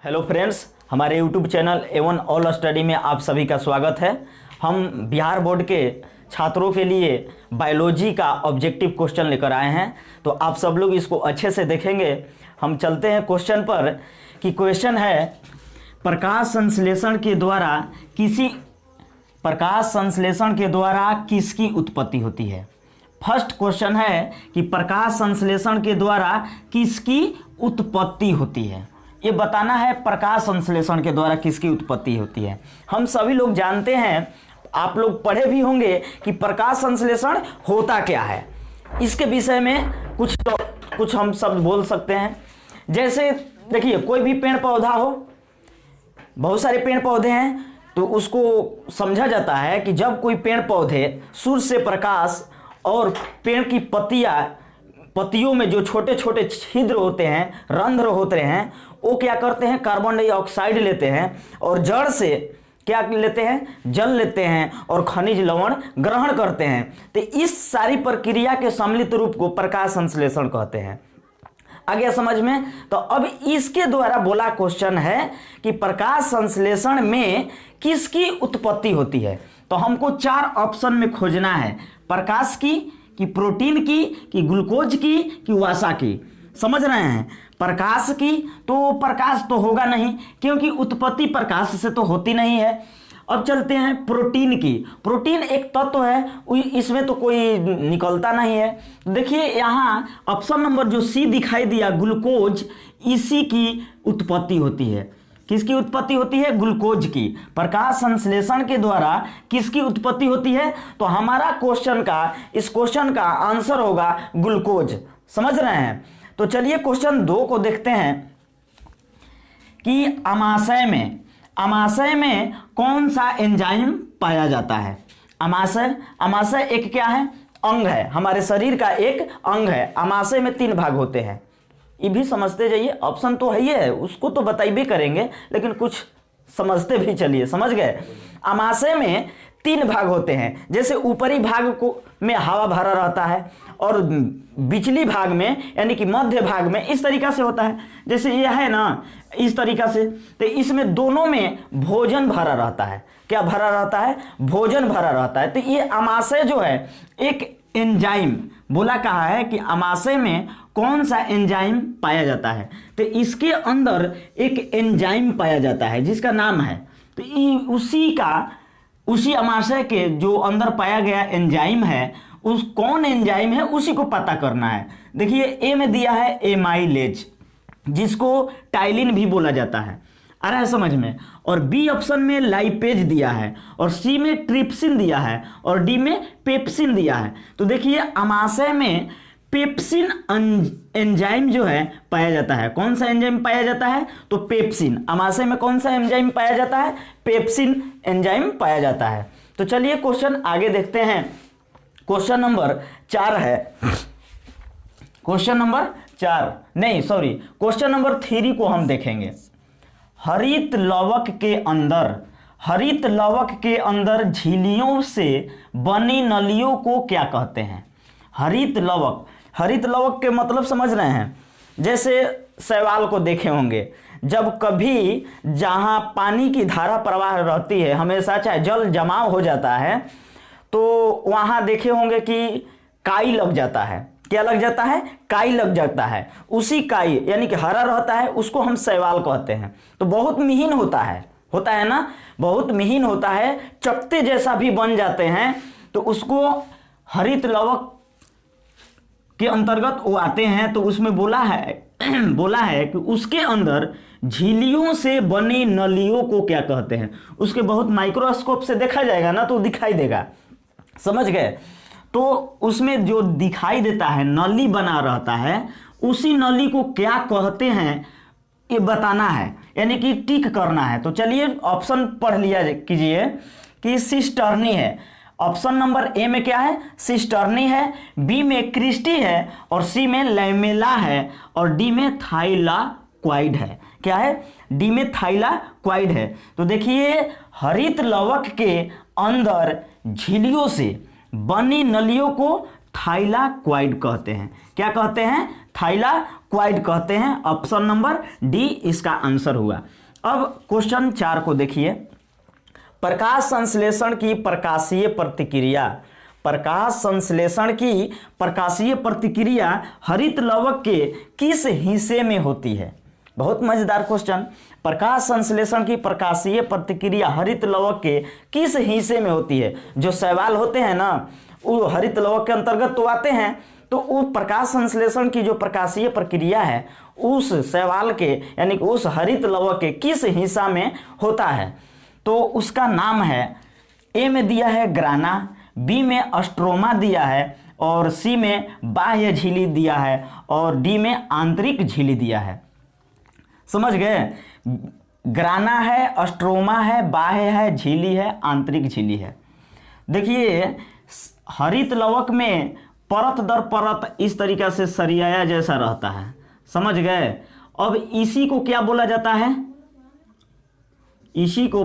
Hello friends, हमारे YouTube channel A1 all study में आप सभी का स्वागत है। हम बिहार बोर्ड के छात्रों के लिए बायोलॉजी का ऑब्जेक्टिव क्वेश्चन लेकर आए हैं, तो आप सब लोग इसको अच्छे से देखेंगे। हम चलते हैं क्वेश्चन पर कि क्वेश्चन है प्रकाश संश्लेषण के द्वारा किसकी उत्पत्ति होती है। फर्स्ट क्वेश्चन है कि प्रकाश संश्लेषण के द्वारा किसकी उत्पत्ति होती है, ये बताना है। प्रकाश संश्लेषण के द्वारा किसकी उत्पत्ति होती है। हम सभी लोग जानते हैं, आप लोग पढ़े भी होंगे कि प्रकाश संश्लेषण होता क्या है। इसके विषय में कुछ हम सब बोल सकते हैं। जैसे देखिए, कोई भी पेड़ पौधा हो, बहुत सारे पेड़ पौधे हैं, तो उसको समझा जाता है कि जब कोई पेड़ पौधे सूर्य से प्रकाश और पेड़ की पत्तियों में जो छोटे छोटे छिद्र होते हैं, रंध्र होते हैं, वो क्या करते हैं, कार्बन डाइऑक्साइड लेते हैं और जड़ से क्या लेते हैं, जल लेते हैं और खनिज लवण ग्रहण करते हैं। तो इस सारी प्रक्रिया के सम्मिलित रूप को प्रकाश संश्लेषण कहते हैं। आ गया समझ में। तो अब इसके द्वारा बोला क्वेश्चन है कि प्रकाश संश्लेषण में किसकी उत्पत्ति होती है। तो हमको 4 ऑप्शन में खोजना है, प्रकाश की, कि प्रोटीन की, कि ग्लूकोज की, कि वसा की। समझ रहे हैं। प्रकाश की तो प्रकाश तो होगा नहीं, क्योंकि उत्पत्ति प्रकाश से तो होती नहीं है। अब चलते हैं प्रोटीन की। प्रोटीन एक तत्व है, इसमें तो कोई निकलता नहीं है। देखिए यहाँ ऑप्शन नंबर जो सी दिखाई दिया, ग्लूकोज, इसी की उत्पत्ति होती है। किसकी उत्पत्ति होती है? ग्लूकोज की। प्रकाश संश्लेषण के द्वारा किसकी उत्पत्ति होती है? तो हमारा इस क्वेश्चन का आंसर होगा ग्लूकोज। समझ रहे हैं। तो चलिए क्वेश्चन 2 को देखते हैं कि अमाशय में कौन सा एंजाइम पाया जाता है। अमाशय एक क्या है? अंग है, हमारे शरीर का एक अंग है। अमाशय में 3 भाग होते हैं, ये भी समझते जाइए। ऑप्शन तो है ही है, उसको तो बताइए करेंगे, लेकिन कुछ समझते भी चलिए। समझ गए। अमाशय में 3 भाग होते हैं। जैसे ऊपरी भाग में हवा भरा रहता है और बिचली भाग में यानी कि मध्य भाग में इस तरीका से होता है। जैसे ये है ना, इस तरीका से। तो इसमें दोनों में भोजन भरा रहता है। क्या भरा रहता है? भोजन भरा रहता है। तो ये अमाशय जो है एक एंजाइम, बोला कहा है कि अमाशय में कौन सा एंजाइम पाया जाता है। तो इसके अंदर एक एंजाइम पाया जाता है जिसका नाम है, तो उसी अमाशय के जो अंदर पाया गया एंजाइम है, उस कौन एंजाइम है उसी को पता करना है। देखिए ए में दिया है एमाइलेज, जिसको टाइलिन भी बोला जाता है। आ रहा है समझ में। और बी ऑप्शन में लाइपेज दिया है, और सी में ट्रिप्सिन दिया है, और डी में पेप्सिन दिया है। तो देखिए अमाशय में पेप्सिन एंजाइम जो है पाया जाता है। कौन सा एंजाइम पाया जाता है? तो पेप्सिन। अमाशय में कौन सा एंजाइम पाया जाता है? पेप्सिन एंजाइम पाया जाता है। तो चलिए क्वेश्चन आगे देखते हैं। क्वेश्चन नंबर 4 है। क्वेश्चन नंबर 3 को हम देखेंगे। हरित लवक के अंदर झिल्लियों से बनी नलियों को क्या कहते हैं? हरित लवक के मतलब समझ रहे हैं। जैसे शैवाल को देखे होंगे, जब कभी जहां पानी की धारा प्रवाह रहती है, हमेशा चाहे जल जमाव हो जाता है, तो वहां देखे होंगे कि काई लग जाता है। क्या लग जाता है? काई लग जाता है। उसी काई यानी कि हरा रहता है, उसको हम शैवाल कहते हैं। तो बहुत मिहीन होता है ना, बहुत मिहीन होता है, चकते जैसा भी बन जाते हैं। तो उसको हरित लवक के अंतर्गत वो आते हैं। तो उसमें बोला है कि उसके अंदर झिल्लियों से बनी नलियों को क्या कहते हैं। उसके बहुत माइक्रोस्कोप से देखा जाएगा ना, तो दिखाई देगा। समझ गए। तो उसमें जो दिखाई देता है, नली बना रहता है, उसी नली को क्या कहते हैं ये बताना है, यानी कि टिक करना है। तो चलिए ऑप्शन पढ़ लिया कीजिए कि सिस्टर्नी है। ऑप्शन नंबर ए में क्या है? सिस्टर्नी है, बी में क्रिस्टी है, और सी में लैमेला है, और डी में थाइलाक्वाइड है। क्या है? डी में थाइलाक्वाइड है। तो देखिए हरित लवक के अंदर झिल्लियों से बनी नलियों को थाइलाक्वाइड कहते हैं। क्या कहते हैं? थाइलाक्वाइड कहते हैं। ऑप्शन नंबर डी इसका आंसर हुआ। अब क्वेश्चन 4 को देखिए, प्रकाश संश्लेषण की प्रकाशीय प्रतिक्रिया, प्रकाश संश्लेषण की प्रकाशीय प्रतिक्रिया हरित लवक के किस हिस्से में होती है? बहुत मजेदार क्वेश्चन। प्रकाश संश्लेषण की प्रकाशीय प्रतिक्रिया हरित लवक के किस हिस्से में होती है? जो शैवाल होते हैं ना, वो हरित लवक के अंतर्गत तो आते हैं, तो वो प्रकाश संश्लेषण की जो प्रकाशीय प्रक्रिया है उस शैवाल के यानी कि उस हरित लवक के किस हिस्सा में होता है? तो उसका नाम है, ए में दिया है ग्राना, बी में अस्ट्रोमा दिया है, और सी में बाह्य झिल्ली दिया है, और डी में आंतरिक झिल्ली दिया है। समझ गए? ग्राना है, अस्ट्रोमा है, बाह्य है, झिल्ली है, आंतरिक झिल्ली है। देखिए हरित लवक में परत दर परत इस तरीका से सरियाया जैसा रहता है। समझ गए? अब इसी को क्या बोला जाता है? इसी को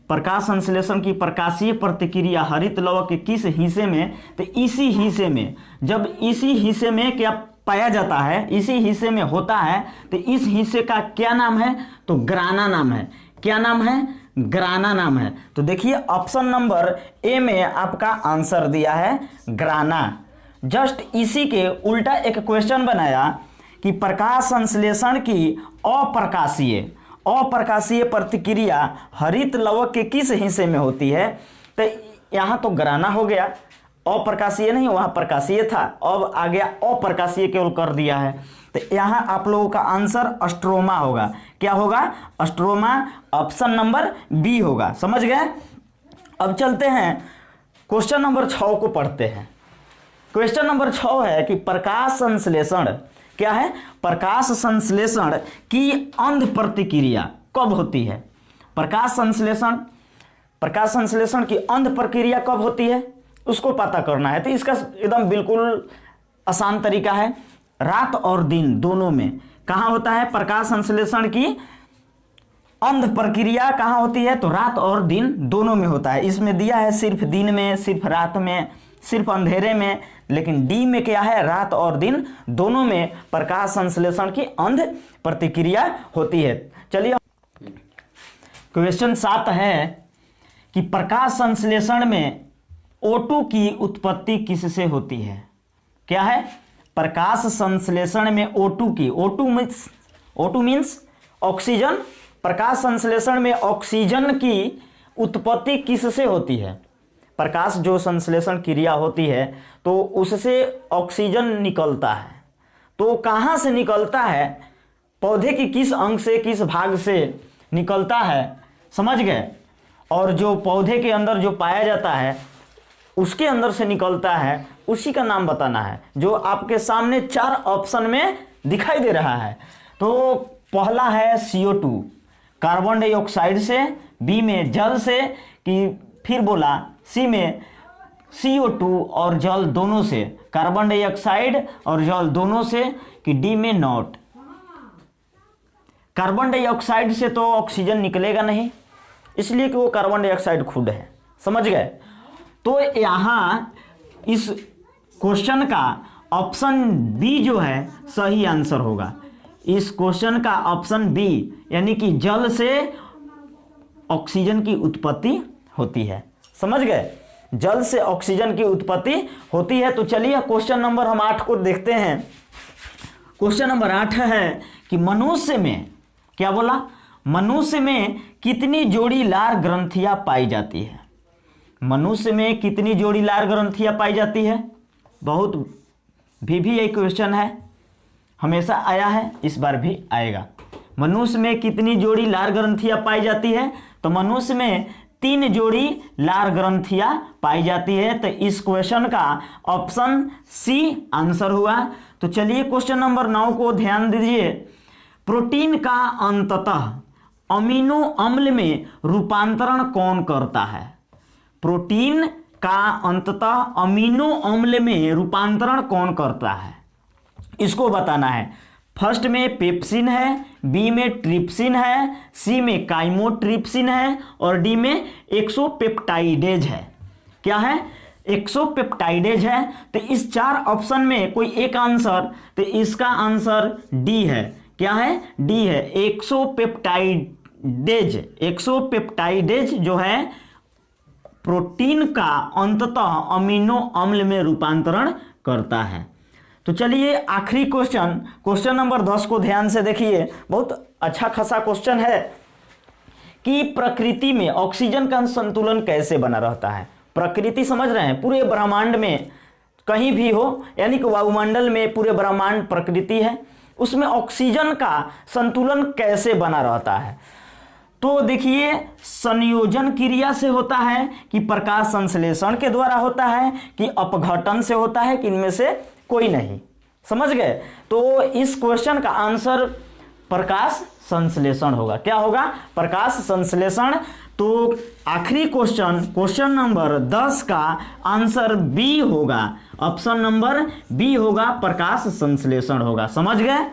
प्रकाश संश्लेषण की प्रकाशीय प्रतिक्रिया हरित लवक के किस हिस्से में? तो इसी हिस्से में, जब इसी हिस्से में क्या पाया जाता है, इसी हिस्से में होता है, तो इस हिस्से का क्या नाम है? तो ग्राना नाम है। क्या नाम है? ग्राना नाम है। तो देखिए ऑप्शन नंबर ए में आपका आंसर दिया है ग्राना। जस्ट इसी के उल्टा एक क्वेश्चन बनाया कि प्रकाश संश्लेषण की अप्रकाशीय प्रतिक्रिया हरित लवक के किस हिस्से में होती है? तो यहाँ तो ग्राना हो गया, अप्रकाशीय नहीं, वहाँ प्रकाशीय था, अब आ गया अप्रकाशीय केवल कर दिया है। तो यहाँ आप लोगों का आंसर अस्ट्रोमा होगा। क्या होगा? अस्ट्रोमा। ऑप्शन नंबर बी होगा। समझ गए? अब चलते हैं क्वेश्चन नंबर 6 को पढ़ते हैं। क्वेश्चन नंबर 6 है कि प्रकाश संश्लेषण क्या है? प्रकाश संश्लेषण की अंध प्रतिक्रिया कब होती है? प्रकाश संश्लेषण की अंध प्रक्रिया कब होती है उसको पता करना है। तो इसका एकदम बिल्कुल आसान तरीका है, रात और दिन दोनों में। कहाँ होता है प्रकाश संश्लेषण की अंध प्रक्रिया? कहाँ होती है? तो रात और दिन दोनों में होता है। इसमें दिया है सिर्फ दिन में, सिर्फ रात में, सिर्फ अंधेरे में, लेकिन डी में क्या है? रात और दिन दोनों में प्रकाश संश्लेषण की अंध प्रतिक्रिया होती है। चलिए क्वेश्चन 7 है कि प्रकाश संश्लेषण में O2 की उत्पत्ति किससे होती है? क्या है? प्रकाश संश्लेषण में O2 मीन्स ऑक्सीजन। प्रकाश संश्लेषण में ऑक्सीजन की उत्पत्ति किससे होती है? प्रकाश जो संश्लेषण क्रिया होती है तो उससे ऑक्सीजन निकलता है। तो कहाँ से निकलता है? पौधे की किस अंग से, किस भाग से निकलता है? समझ गए? और जो पौधे के अंदर जो पाया जाता है उसके अंदर से निकलता है, उसी का नाम बताना है, जो आपके सामने 4 ऑप्शन में दिखाई दे रहा है। तो पहला है CO2 कार्बन डाइऑक्साइड से, बी में जल से, कि फिर बोला सी में CO2 और जल दोनों से, कार्बन डाइऑक्साइड और जल दोनों से, कि डी में नॉट। कार्बन डाइऑक्साइड से तो ऑक्सीजन निकलेगा नहीं, इसलिए कि वो कार्बन डाइऑक्साइड खुद है। समझ गए? तो यहाँ इस क्वेश्चन का ऑप्शन बी जो है सही आंसर होगा। इस क्वेश्चन का ऑप्शन बी यानी कि जल से ऑक्सीजन की उत्पत्ति होती है। समझ गए? जल से ऑक्सीजन की उत्पत्ति होती है। तो चलिए क्वेश्चन नंबर हम 8 को देखते हैं। क्वेश्चन नंबर 8 है कि मनुष्य में, क्या बोला? मनुष्य में कितनी जोड़ी लार ग्रंथियां पाई जाती है? मनुष्य में कितनी जोड़ी लार ग्रंथियां पाई जाती है? बहुत भी यही क्वेश्चन है, हमेशा आया है, इस बार भी आएगा। मनुष्य में कितनी जोड़ी लार ग्रंथियां पाई जाती है? तो मनुष्य में 3 जोड़ी लार ग्रंथियां पाई जाती है। तो इस क्वेश्चन का ऑप्शन सी आंसर हुआ। तो चलिए क्वेश्चन नंबर 9 को ध्यान दीजिए। प्रोटीन का अंततः अमीनो अम्ल में रूपांतरण कौन करता है? प्रोटीन का अंततः अमीनो अम्ल में रूपांतरण कौन करता है, इसको बताना है। फर्स्ट में पेप्सिन है, बी में ट्रिप्सिन है, सी में काइमोट्रिप्सिन है, और डी में एक्सोपेप्टाइडेज है। क्या है? एक्सोपेप्टाइडेज है। तो इस 4 ऑप्शन में कोई एक आंसर, तो इसका आंसर डी है। क्या है? डी है। एक्सोपेप्टाइडेज जो है प्रोटीन का अंततः अमीनो अम्ल में रूपांतरण करता है। तो चलिए आखिरी क्वेश्चन नंबर 10 को ध्यान से देखिए। बहुत अच्छा खासा क्वेश्चन है कि प्रकृति में ऑक्सीजन का संतुलन कैसे बना रहता है। प्रकृति समझ रहे हैं, पूरे ब्रह्मांड में कहीं भी हो, यानी कि वायुमंडल में पूरे ब्रह्मांड प्रकृति है, उसमें ऑक्सीजन का संतुलन कैसे बना रहता है। तो देखिए संयोजन क्रिया से होता है कि प्रकाश संश्लेषण के द्वारा होता है कि अपघटन से होता है कि इनमें से कोई नहीं। समझ गए? तो इस क्वेश्चन का आंसर प्रकाश संश्लेषण होगा। क्या होगा? प्रकाश संश्लेषण। तो आखिरी क्वेश्चन नंबर 10 का आंसर बी होगा। ऑप्शन नंबर बी होगा, प्रकाश संश्लेषण होगा। समझ गए?